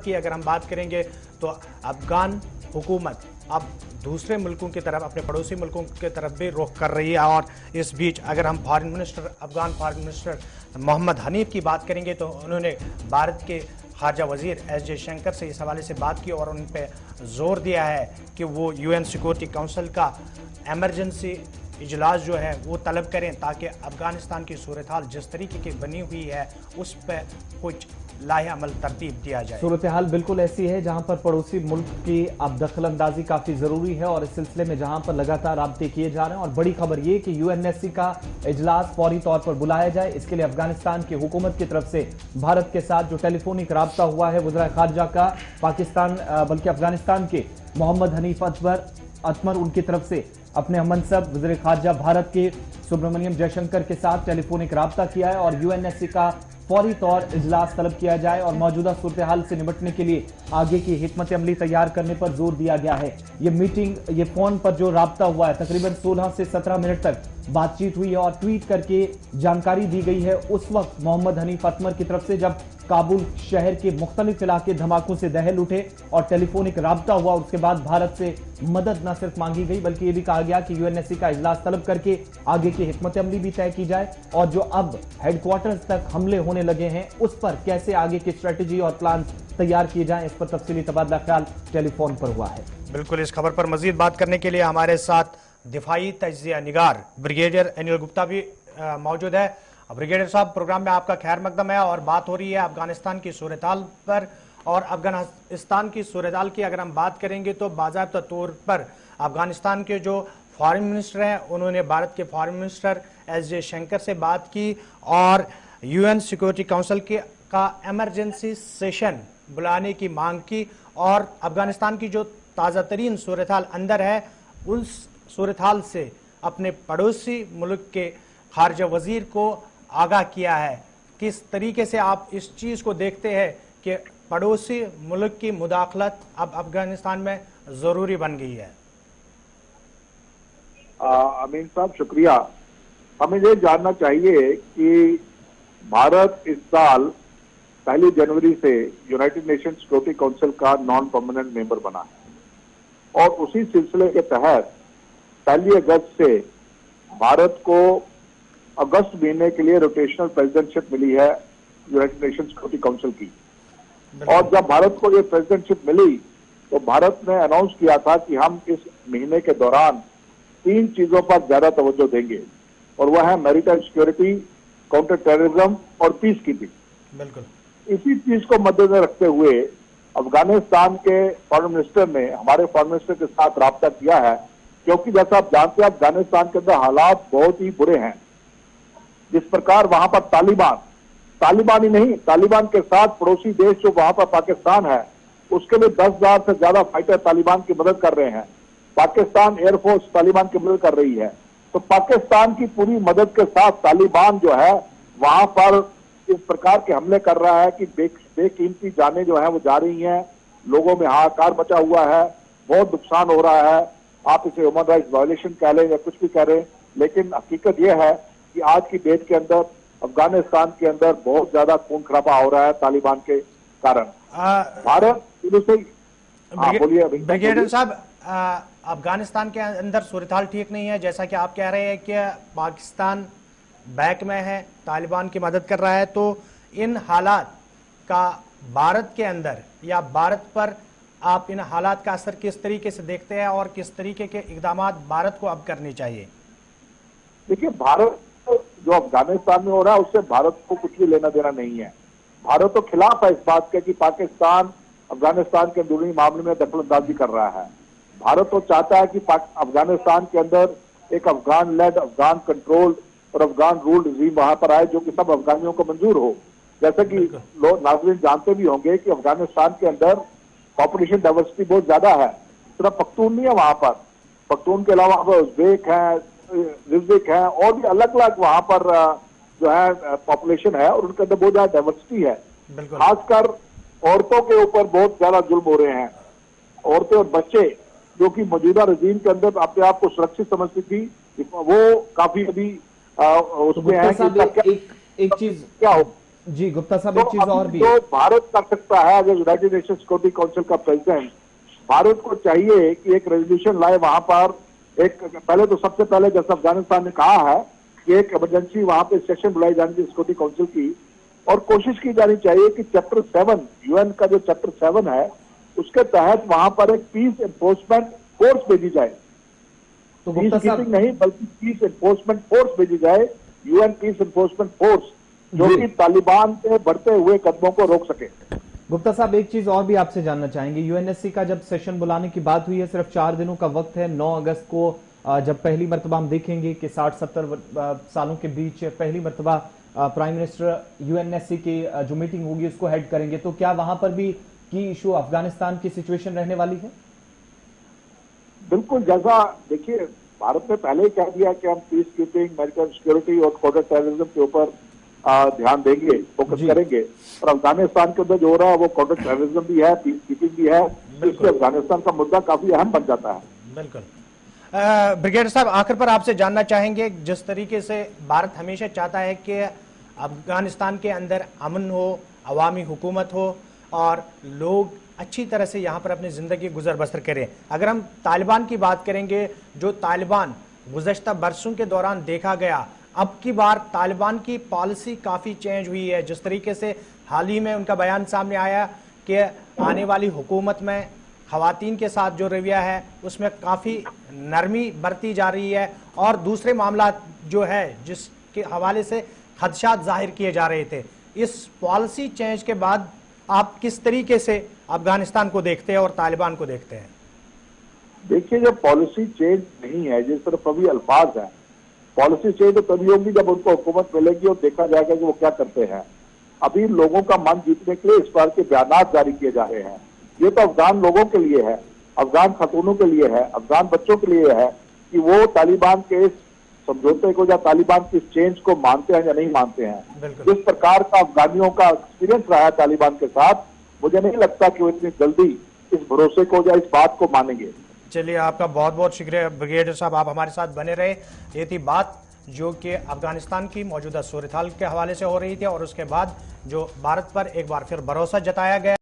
की अगर हम बात करेंगे तो अफगान हुकूमत अब दूसरे मुल्कों की तरफ, अपने पड़ोसी मुल्कों की तरफ भी रुख कर रही है। और इस बीच अगर हम अफगान फॉरेन मिनिस्टर मोहम्मद हनीफ की बात करेंगे तो उन्होंने भारत के खारजा वजीर एस जयशंकर से इस हवाले से बात की और उन पर जोर दिया है कि वो UN सिक्योरिटी काउंसिल का एमरजेंसी इजलास जो है वो तलब करें ताकि अफगानिस्तान की सूरत हाल जिस तरीके की बनी हुई है उस पर कुछ लाहे अमल तरतीब दिया जाए। सूरत हाल बिल्कुल ऐसी है जहां पर पड़ोसी मुल्क की अब दखल अंदाजी काफी जरूरी है और इस सिलसिले में जहां पर लगातार राब्ते किए जा रहे हैं। और बड़ी खबर यह कि UNSC का इजलास फौरी तौर पर बुलाया जाए, इसके लिए अफगानिस्तान की हुकूमत की तरफ से भारत के साथ जो टेलीफोनिक राब्ता हुआ है वज़ीर खारजा का पाकिस्तान बल्कि अफगानिस्तान के मोहम्मद हनीफ अतमर उनकी तरफ से अपने हमनसब वज़ीर खारजा भारत के सुब्रमण्यम जयशंकर के साथ टेलीफोनिक राब्ता किया है और UNSC का फौरी तौर इजलास तलब किया जाए और मौजूदा सूरत हाल से निपटने के लिए आगे की हिकमत अमली तैयार करने पर जोर दिया गया है। ये मीटिंग, ये फोन पर जो राब्ता हुआ है तकरीबन 16 से 17 मिनट तक बातचीत हुई है और ट्वीट करके जानकारी दी गई है उस वक्त मोहम्मद हनीफ अतमर की तरफ से जब काबुल शहर के मुख्तलिफ इलाके धमाकों से दहल उठे और टेलीफोनिक राब्ता हुआ। उसके बाद भारत से मदद न सिर्फ मांगी गई बल्कि ये भी कहा गया कि UNSC का इजलास तलब करके आगे की हिकमत अमली भी तय की जाए और जो अब हेडक्वार्टर्स तक हमले होने लगे हैं उस पर कैसे आगे की स्ट्रेटेजी और प्लान तैयार किए जाएं, इस पर तफसीली तबादला ख्याल टेलीफोन पर हुआ है। बिल्कुल, इस खबर पर मजीद बात करने के लिए हमारे साथ दिफाई तज्जिया निगार ब्रिगेडियर अनिल गुप्ता भी मौजूद है। ब्रिगेडियर साहब, प्रोग्राम में आपका खैर मकदम है और बात हो रही है अफगानिस्तान की सूरत हाल पर। और अफगानिस्तान की सूरत हाल की अगर हम बात करेंगे तो बाज़ाब्ता तौर पर अफगानिस्तान के जो फॉरेन मिनिस्टर हैं उन्होंने भारत के फॉरेन मिनिस्टर एस जयशंकर से बात की और UN सिक्योरिटी काउंसिल का एमरजेंसी सेशन बुलाने की मांग की और अफगानिस्तान की जो ताज़ा तरीन सूरत हाल अंदर है उस सूरत हाल से अपने पड़ोसी मुल्क के खारजा वजीर को आगाह किया है। किस तरीके से आप इस चीज़ को देखते हैं कि पड़ोसी मुल्क की मुदाखलत अब अफगानिस्तान में ज़रूरी बन गई है? अमीन साहब शुक्रिया। हमें ये जानना चाहिए कि भारत इस साल 1 जनवरी से यूनाइटेड नेशन सिक्योरिटी काउंसिल का नॉन परमानेंट मेंबर बना है और उसी सिलसिले के तहत 1 अगस्त से भारत को अगस्त महीने के लिए रोटेशनल प्रेसिडेंटशिप मिली है यूनाइटेड नेशन सिक्योरिटी काउंसिल की। और जब भारत को ये प्रेसिडेंटशिप मिली तो भारत ने अनाउंस किया था कि हम इस महीने के दौरान 3 चीजों पर ज्यादा तवज्जो देंगे और वह है मैरीटाइम सिक्योरिटी, काउंटर टेररिज्म और पीस कीपिंग। बिल्कुल, इसी चीज को मद्देनजर रखते हुए अफगानिस्तान के फॉरेन मिनिस्टर ने हमारे फॉरेन मिनिस्टर के साथ राब्ता किया है, क्योंकि जैसा आप जानते हैं अफगानिस्तान के अंदर हालात बहुत ही बुरे हैं। जिस प्रकार वहां पर तालिबान ही नहीं, तालिबान के साथ पड़ोसी देश जो वहां पर पाकिस्तान है उसके लिए 10,000 से ज्यादा फाइटर तालिबान की मदद कर रहे हैं। पाकिस्तान एयरफोर्स तालिबान की मदद कर रही है। तो पाकिस्तान की पूरी मदद के साथ तालिबान जो है वहां पर इस प्रकार के हमले कर रहा है कि बेकीमती जानें जो है वो जा रही हैं, लोगों में हाहाकार मचा हुआ है, बहुत नुकसान हो रहा है। आप इसे ह्यूमन राइट्स वायलेशन कह लें या कुछ भी कह रहे, लेकिन हकीकत यह है कि आज की डेट के अंदर अफगानिस्तान के अंदर बहुत ज्यादा खून खराबा हो रहा है तालिबान के कारण। भारत से बोलिए ब्रिगेडियर साहब, अफगानिस्तान के अंदर सूरत हाल ठीक नहीं है, जैसा कि आप कह रहे हैं कि पाकिस्तान बैक में है, तालिबान की मदद कर रहा है, तो इन हालात का भारत के अंदर या भारत पर आप इन हालात का असर किस तरीके से देखते हैं और किस तरीके के इकदाम भारत को अब करने चाहिए? देखिए, भारत जो अफगानिस्तान में हो रहा है उससे भारत को कुछ भी लेना देना नहीं है। भारत तो खिलाफ है इस बात के कि पाकिस्तान अफगानिस्तान के अंदरूनी मामले में दखल अंदाजी कर रहा है। भारत तो चाहता है कि अफगानिस्तान के अंदर एक अफगान लेड, अफगान कंट्रोल्ड और अफगान रूल्ड रिजीम वहां पर आए जो कि सब अफगानियों को मंजूर हो। जैसे कि लोग नाज़रीन जानते भी होंगे कि अफगानिस्तान के अंदर पॉपुलेशन डाइवर्सिटी बहुत ज्यादा है। सिर्फ पख्तून नहीं है वहां पर, पख्तून के अलावा उज़्बेक है, रिज़िक है और भी अलग अलग वहां पर जो है पॉपुलेशन है और उनके अंदर बहुत ज्यादा डाइवर्सिटी है। खासकर औरतों के ऊपर बहुत ज्यादा जुल्म हो रहे हैं। औरतें और बच्चे जो कि मौजूदा रजीम के अंदर अपने आप को सुरक्षित समझती थी, वो काफी अभी उसमें है कि एक चीज क्या हो। जी गुप्ता साहब, एक चीज और भी तो भारत कर सकता है अगर यूनाइटेड नेशन सिक्योरिटी काउंसिल का प्रेसिडेंट, भारत को चाहिए कि एक रेजोल्यूशन लाए वहां पर। एक पहले तो सबसे पहले जैसे अफगानिस्तान ने कहा है कि एक इमरजेंसी वहां पे सेशन बुलाई जानी चाहिए सिक्योरिटी काउंसिल की, और कोशिश की जानी चाहिए कि चैप्टर 7 यूएन का जो चैप्टर 7 है उसके तहत वहां पर एक पीस एनफोर्समेंट फोर्स भेजी जाए। तो पीस गुप्ता कीपिंग साहब नहीं बल्कि पीस एनफोर्समेंट फोर्स भेजी जाए, यूएन पीस एनफोर्समेंट फोर्स, जो जी। कि तालिबान के बढ़ते हुए कदमों को रोक सके। गुप्ता साहब, एक चीज और भी आपसे जानना चाहेंगे। यूएनएससी का जब सेशन बुलाने की बात हुई है, सिर्फ 4 दिनों का वक्त है। 9 अगस्त को जब पहली मर्तबा हम देखेंगे कि 60-70 सालों के बीच पहली मर्तबा प्राइम मिनिस्टर यूएनएससी की जो मीटिंग होगी उसको हेड करेंगे, तो क्या वहां पर भी की इशू अफगानिस्तान की सिचुएशन रहने वाली है? बिल्कुल, जैसा देखिए भारत ने पहले ही कह दिया कि हम पीस कीपिंग, मैरिटाइम सिक्योरिटी और काउंटर टेररिज्म के ऊपर ध्यान देंगे, फोकस करेंगे। और अफगानिस्तान के अंदर जो हो रहा है वो काउंटर टेररिज्म भी है, पीस कीपिंग भी है, इसलिए अफगानिस्तान का मुद्दा काफी अहम बन जाता है। बिल्कुल। ब्रिगेडियर साहब, आखिर पर आपसे जानना चाहेंगे, जिस तरीके से भारत हमेशा चाहता है कि अफगानिस्तान के अंदर अमन हो, अवामी हुकूमत हो और लोग अच्छी तरह से यहाँ पर अपनी ज़िंदगी गुजर बसर करें। अगर हम तालिबान की बात करेंगे, जो तालिबान गुज़श्ता बरसों के दौरान देखा गया, अब की बार तालिबान की पॉलिसी काफ़ी चेंज हुई है। जिस तरीके से हाल ही में उनका बयान सामने आया कि आने वाली हुकूमत में खवातीन के साथ जो रवैया है उसमें काफ़ी नरमी बरती जा रही है, और दूसरे मामला जो है जिसके हवाले से खदशात जाहिर किए जा रहे थे। इस पॉलिसी चेंज के बाद आप किस तरीके से अफगानिस्तान को देखते हैं और तालिबान को देखते हैं? देखिए, जब पॉलिसी चेंज नहीं है, जिस तरफ अभी अल्फाज है, पॉलिसी चेंज तो तभी होगी जब उनको हुकूमत मिलेगी और देखा जाएगा कि वो क्या करते हैं। अभी लोगों का मन जीतने के लिए इस बार के बयान जारी किए जा रहे हैं। ये तो अफगान लोगों के लिए है, अफगान खतूनों के लिए है, अफगान बच्चों के लिए है कि वो तालिबान के इस समझौते को या तालिबान की चेंज को मानते हैं या नहीं मानते हैं। जिस प्रकार का अफगानियों का एक्सपीरियंस रहा है तालिबान के साथ, मुझे नहीं लगता कि वो इतनी जल्दी इस भरोसे को या इस बात को मानेंगे। चलिए, आपका बहुत बहुत शुक्रिया ब्रिगेडियर साहब, आप हमारे साथ बने रहे। ये थी बात जो कि अफगानिस्तान की मौजूदा सूरत हाल के हवाले से हो रही थी, और उसके बाद जो भारत पर एक बार फिर भरोसा जताया गया।